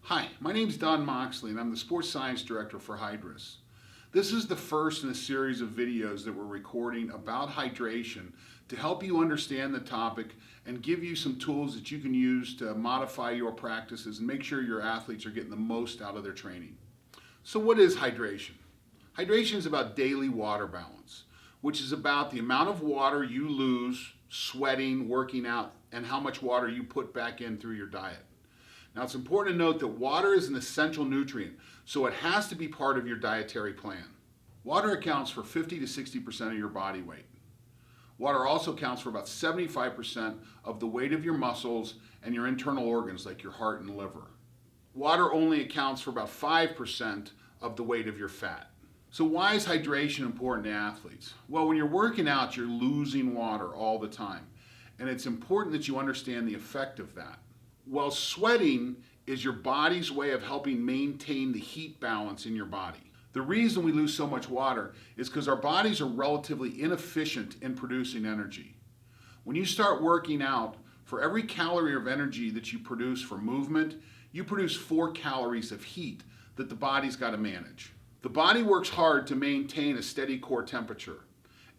Hi, my name is Don Moxley and I'm the Sports Science Director for Hydrus. This is the first in a series of videos that we're recording about hydration to help you understand the topic and give you some tools that you can use to modify your practices and make sure your athletes are getting the most out of their training. So what is hydration? Hydration is about daily water balance, which is about the amount of water you lose sweating, working out, and how much water you put back in through your diet. Now it's important to note that water is an essential nutrient, so it has to be part of your dietary plan. Water accounts for 50 to 60% of your body weight. Water also accounts for about 75% of the weight of your muscles and your internal organs like your heart and liver. Water only accounts for about 5% of the weight of your fat. So why is hydration important to athletes? Well, when you're working out, you're losing water all the time, and it's important that you understand the effect of that. Well, sweating is your body's way of helping maintain the heat balance in your body. The reason we lose so much water is because our bodies are relatively inefficient in producing energy. When you start working out, for every calorie of energy that you produce for movement, you produce 4 calories of heat that the body's got to manage. The body works hard to maintain a steady core temperature.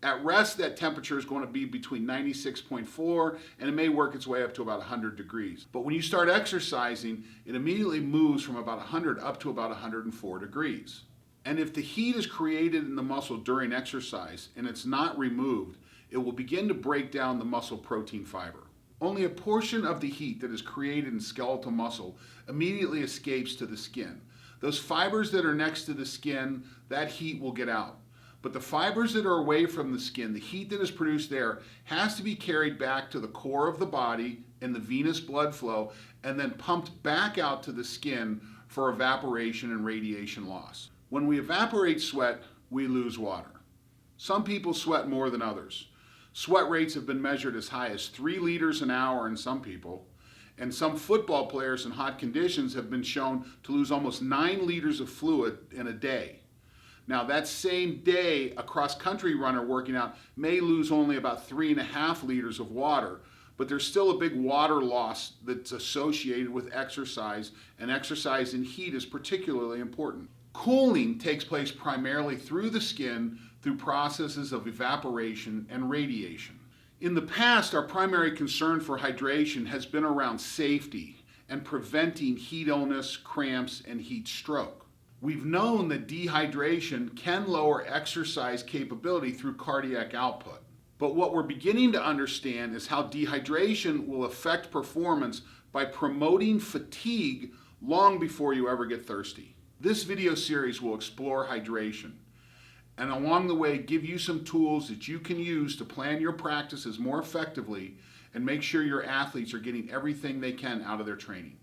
At rest, that temperature is going to be between 96.4 and it may work its way up to about 100 degrees. But when you start exercising, it immediately moves from about 100 up to about 104 degrees. And if the heat is created in the muscle during exercise and it's not removed, it will begin to break down the muscle protein fiber. Only a portion of the heat that is created in skeletal muscle immediately escapes to the skin. Those fibers that are next to the skin, that heat will get out. But the fibers that are away from the skin, the heat that is produced there, has to be carried back to the core of the body in the venous blood flow and then pumped back out to the skin for evaporation and radiation loss. When we evaporate sweat, we lose water. Some people sweat more than others. Sweat rates have been measured as high as 3 liters an hour in some people, and some football players in hot conditions have been shown to lose almost 9 liters of fluid in a day. Now that same day, a cross-country runner working out may lose only about 3.5 liters of water, but there's still a big water loss that's associated with exercise, and exercise in heat is particularly important. Cooling takes place primarily through the skin through processes of evaporation and radiation. In the past, our primary concern for hydration has been around safety and preventing heat illness, cramps, and heat stroke. We've known that dehydration can lower exercise capability through cardiac output. But what we're beginning to understand is how dehydration will affect performance by promoting fatigue long before you ever get thirsty. This video series will explore hydration and along the way give you some tools that you can use to plan your practices more effectively and make sure your athletes are getting everything they can out of their training.